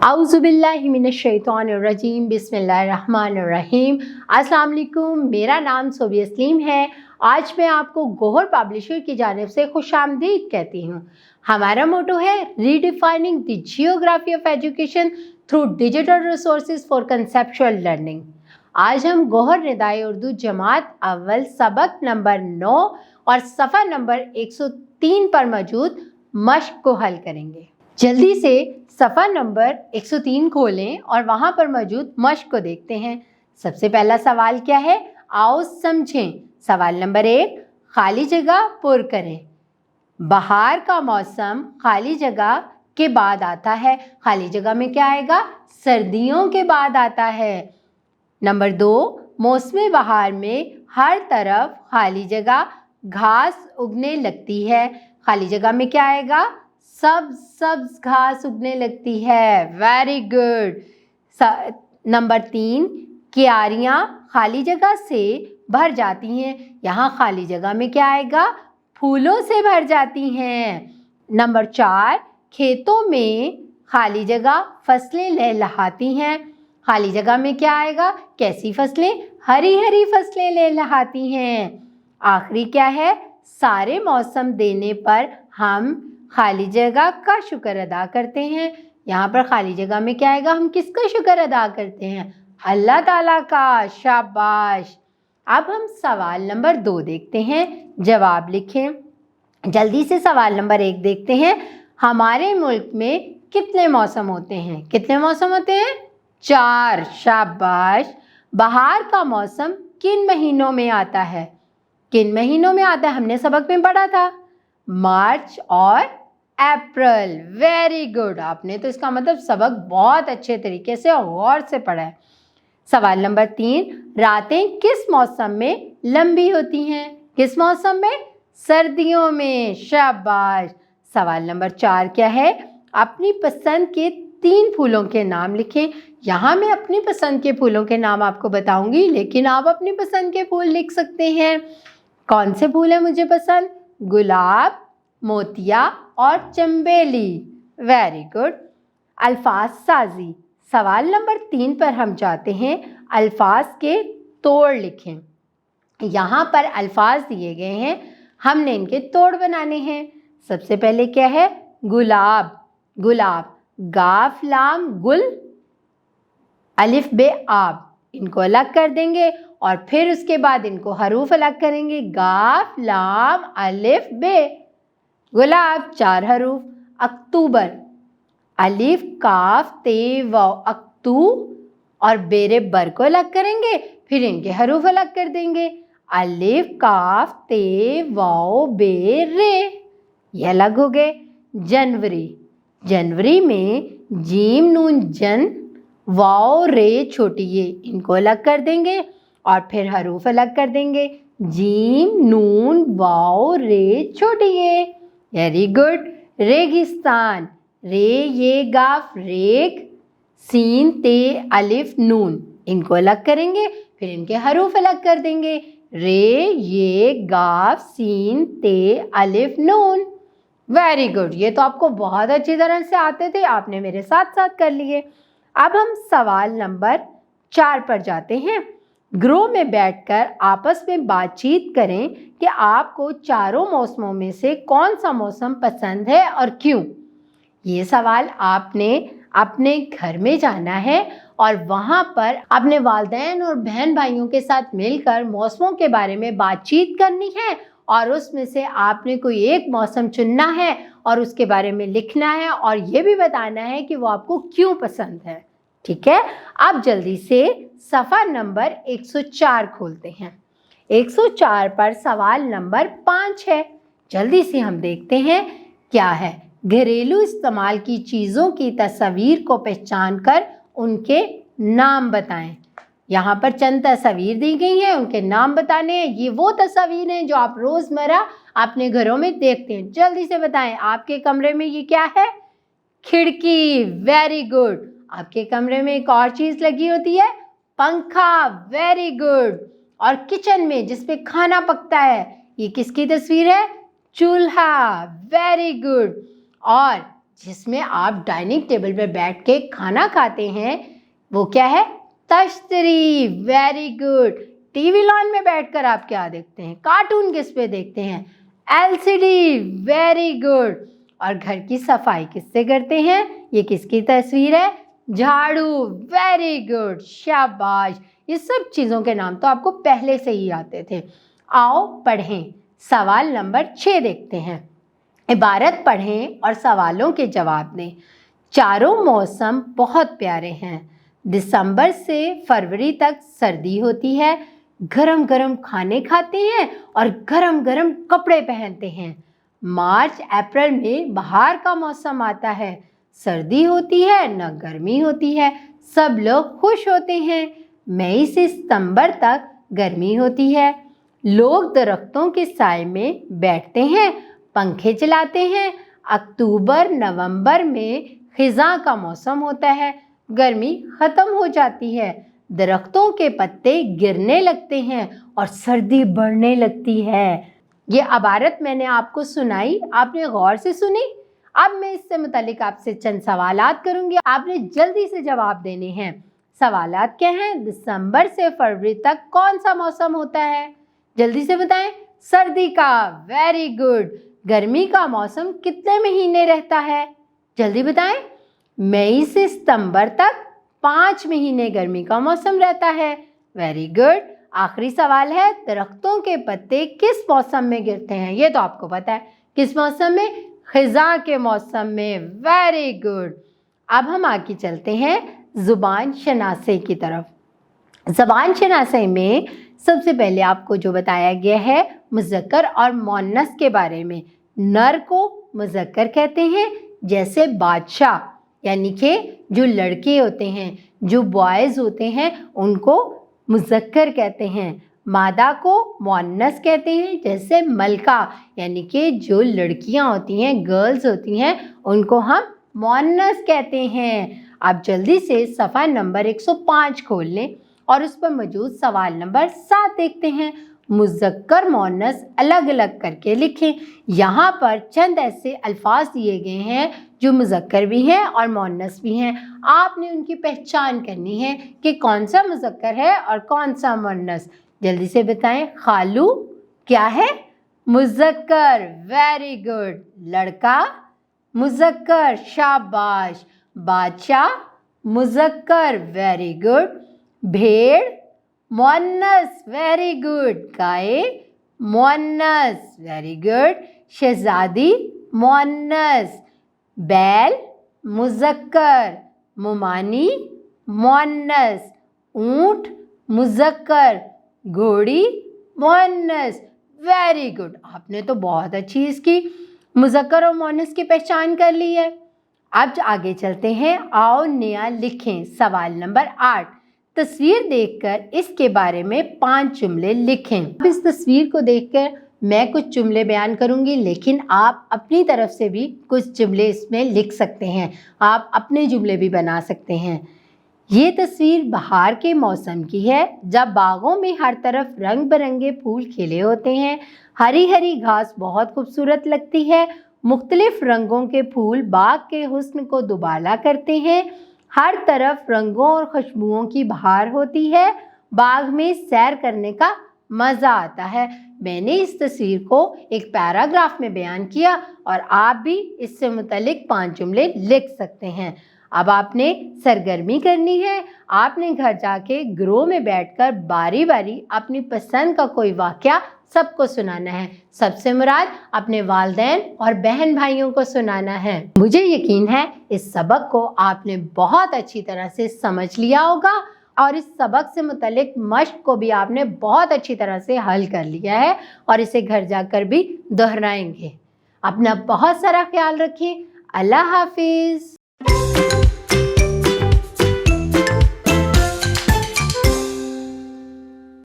आउज़ुबिल्लाहि मिनश्शैतानिर्रजीम बिस्मिल्लाहिर्रहमानिर्रहीम। अस्सलाम वालेकुम, मेरा नाम सोबी असलीम है। आज मैं आपको गौहर पब्लिशर की जानिब से खुशामदीद कहती हूँ। हमारा मोटो है redefining the geography of education through digital resources for conceptual learning. आज हम गौहर निदाए उर्दू जमात अव्वल सबक नंबर 9 और सफ़ा नंबर 103 पर मौजूद मश्क को हल करेंगे। जल्दी से सफ़ा नंबर 103 खोलें और वहाँ पर मौजूद मश्क को देखते हैं। सबसे पहला सवाल क्या है, आओ समझें। सवाल नंबर 1, खाली जगह पुर करें। बहार का मौसम खाली जगह के बाद आता है। खाली जगह में क्या आएगा, सर्दियों के बाद आता है। नंबर 2, मौसम बहार में हर तरफ खाली जगह घास उगने लगती है। खाली जगह में क्या आएगा, सब्ज घास उगने लगती है। Very good. नंबर 3, क्यारियाँ खाली जगह से भर जाती हैं। यहाँ खाली जगह में क्या आएगा, फूलों से भर जाती हैं। नंबर 4, खेतों में खाली जगह फसलें लहलहाती हैं। खाली जगह में क्या आएगा, कैसी फसलें, हरी हरी फसलें लहलहाती हैं। आखिरी क्या है, सारे मौसम देने पर हम खाली जगह का शुक्र अदा करते हैं। यहाँ पर खाली जगह में क्या आएगा, हम किसका शुक्र अदा करते हैं, अल्लाह ताला का। शाबाश। अब हम सवाल नंबर 2 देखते हैं, जवाब लिखें। जल्दी से सवाल नंबर 1 देखते हैं। हमारे मुल्क में कितने मौसम होते हैं, कितने मौसम होते हैं, 4। शाबाश। बहार का मौसम किन महीनों में आता है, किन महीनों में आता है, हमने सबक में पढ़ा था, मार्च और अप्रैल। वेरी गुड, आपने तो इसका मतलब सबक बहुत अच्छे तरीके से और गौर से पढ़ा है। सवाल नंबर 3, रातें किस मौसम में लंबी होती हैं, किस मौसम में, सर्दियों में। शाबाश। सवाल नंबर 4 क्या है, अपनी पसंद के 3 फूलों के नाम लिखें। यहाँ मैं अपनी पसंद के फूलों के नाम आपको बताऊंगी, लेकिन आप अपनी पसंद के फूल लिख सकते हैं। कौन से फूल हैं मुझे पसंद, गुलाब, मोतिया और चंबेली। Very good. अल्फाज साजी। सवाल नंबर 3 पर हम जाते हैं। अल्फाज के तोड़ लिखें। यहाँ पर अल्फाज दिए गए हैं, हमने इनके तोड़ बनाने हैं। सबसे पहले क्या है, गुलाब। गुलाब, गाफ लाम गुल अलिफ बे आब, इनको अलग कर देंगे और फिर उसके बाद इनको हरूफ अलग करेंगे। गाफ लाम अलिफ बे, गुलाब 4 हरूफ। अक्टूबर, अलिफ काफ ते वाव, अक्तू और बेरे बर को अलग करेंगे, फिर इनके हरूफ अलग कर देंगे। अलिफ काफ ते वाव बे रे, ये अलग हो गए। जनवरी, जनवरी में जीम नून जन वाव रे छोटी ये, इनको अलग कर देंगे और फिर हरूफ अलग कर देंगे। जीम नून वाव रे छोटी ये। Very good. रेगिस्तान, रे ये गाफ रेग, सीन ते अलिफ नून, इनको अलग करेंगे, फिर इनके हरूफ अलग कर देंगे। रे ये गाफ सीन ते अलिफ नून। वेरी गुड, ये तो आपको बहुत अच्छी तरह से आते थे, आपने मेरे साथ साथ कर लिए। अब हम सवाल नंबर 4 पर जाते हैं। ग्रुप में बैठकर आपस में बातचीत करें कि आपको चारों मौसमों में से कौन सा मौसम पसंद है और क्यों। ये सवाल आपने अपने घर में जाना है और वहाँ पर अपने वालिदैन और बहन भाइयों के साथ मिलकर मौसमों के बारे में बातचीत करनी है और उसमें से आपने कोई एक मौसम चुनना है और उसके बारे में लिखना है और ये भी बताना है कि वो आपको क्यों पसंद है। ठीक है, अब जल्दी से सफ़ा नंबर 104 खोलते हैं। 104 पर सवाल नंबर 5 है। जल्दी से हम देखते हैं क्या है। घरेलू इस्तेमाल की चीज़ों की तस्वीर को पहचान कर उनके नाम बताएं। यहाँ पर चंद तस्वीर दी गई हैं, उनके नाम बताने हैं। ये वो तस्वीर हैं जो आप रोज़मर्रा अपने घरों में देखते हैं। जल्दी से बताएं, आपके कमरे में ये क्या है, खिड़की। Very good. आपके कमरे में एक और चीज़ लगी होती है, पंखा। Very good. और किचन में जिसपे खाना पकता है, ये किसकी तस्वीर है, चूल्हा। Very good. और जिसमें आप डाइनिंग टेबल पर बैठ के खाना खाते हैं, वो क्या है? तश्तरी। Very good. टीवी लॉन में बैठकर आप क्या देखते हैं? कार्टून किस पे देखते हैं? एलसीडी। Very good. और घर की सफाई किससे करते हैं? ये किसकी तस्वीर है? झाड़ू। वेरी गुड, शाबाश। ये सब चीज़ों के नाम तो आपको पहले से ही आते थे। आओ पढ़ें। सवाल नंबर 6 देखते हैं। इबारत पढ़ें और सवालों के जवाब दें। चारों मौसम बहुत प्यारे हैं। दिसंबर से फरवरी तक सर्दी होती है। गरम गरम खाने खाते हैं और गरम गरम कपड़े पहनते हैं। मार्च अप्रैल में बाहर का मौसम आता है। सर्दी होती है न गर्मी होती है। सब लोग खुश होते हैं। मई से सितंबर तक गर्मी होती है। लोग दरख्तों के साए में बैठते हैं, पंखे चलाते हैं। अक्टूबर नवंबर में खिज़ां का मौसम होता है। गर्मी ख़त्म हो जाती है। दरख्तों के पत्ते गिरने लगते हैं और सर्दी बढ़ने लगती है। ये इबारत मैंने आपको सुनाई, आपने गौर से सुनी। अब मैं इससे मुतालिक आपसे चंद सवालात करूँगी, आपने जल्दी से जवाब देने हैं। सवालात क्या हैं? दिसंबर से फरवरी तक कौन सा मौसम होता है? जल्दी से बताएं। सर्दी का। Very good. गर्मी का मौसम कितने महीने रहता है? जल्दी बताएं। मई से सितंबर तक 5 महीने गर्मी का मौसम रहता है। Very good. आखिरी सवाल है, दरख्तों के पत्ते किस मौसम में गिरते हैं? ये तो आपको पता है। किस मौसम में? खिज़ां के मौसम में। Very good. अब हम आगे चलते हैं ज़ुबान शनासी की तरफ। ज़बान शनासी में सबसे पहले आपको जो बताया गया है मुज़क्कर और मुअन्नस के बारे में। नर को मुज़क्कर कहते हैं, जैसे बादशाह, यानी कि जो लड़के होते हैं, जो बॉयज़ होते हैं, उनको मुज़क्कर कहते हैं। मादा को मुअन्नस कहते हैं, जैसे मलका, यानी कि जो लड़कियां होती हैं, गर्ल्स होती हैं, उनको हम मुअन्नस कहते हैं। आप जल्दी से सफ़ा नंबर 105 खोल लें और उस पर मौजूद सवाल नंबर 7 देखते हैं। मुज़क्कर मुअन्नस अलग अलग करके लिखें। यहाँ पर चंद ऐसे अल्फाज दिए गए हैं जो मुज़क्कर भी हैं और मुअन्नस भी हैं। आपने उनकी पहचान करनी है कि कौन सा मुज़क्कर है और कौन सा मुअन्नस। जल्दी से बताएं। खालू क्या है? मुज़क्कर। Very good. लड़का मुज़क्कर, शाबाश। बादशाह मुज़क्कर, वेरी गुड। भेड़ मुअन्नस, वेरी गुड। गाय मुअन्नस, वेरी गुड। शहज़ादी मुअन्नस। बैल मुज़क्कर। मुमानी मुअन्नस। ऊँट मुज़क्कर। घोड़ी मुअन्नस। Very good. आपने तो बहुत अच्छी इसकी मुज़क्कर और मुअन्नस की पहचान कर ली है। अब आगे चलते हैं। आओ नया लिखें। सवाल नंबर 8। तस्वीर देखकर इसके बारे में 5 जुमले लिखें। अब इस तस्वीर को देखकर मैं कुछ जुमले बयान करूंगी, लेकिन आप अपनी तरफ से भी कुछ जुमले इसमें लिख सकते हैं। आप अपने जुमले भी बना सकते हैं। ये तस्वीर बहार के मौसम की है, जब बागों में हर तरफ रंग बिरंगे फूल खिले होते हैं। हरी हरी घास बहुत खूबसूरत लगती है। मुख्तलिफ रंगों के फूल बाग के हुस्न को दुबाला करते हैं। हर तरफ रंगों और खुशबुओं की बहार होती है। बाग में सैर करने का मज़ा आता है। मैंने इस तस्वीर को एक पैराग्राफ में बयान किया और आप भी इससे मुतल्लिक 5 जुमले लिख सकते हैं। अब आपने सरगर्मी करनी है। आपने घर जाके ग्रोह में बैठकर बारी बारी अपनी पसंद का कोई वाक़या सबको सुनाना है। सबसे मुराद अपने वालिदैन और बहन भाइयों को सुनाना है। मुझे यकीन है इस सबक को आपने बहुत अच्छी तरह से समझ लिया होगा और इस सबक से मुतल्लिक मश्क को भी आपने बहुत अच्छी तरह से हल कर लिया है और इसे घर जाकर भी दोहराएंगे। अपना बहुत सारा ख्याल रखें। अल्लाह हाफिज़।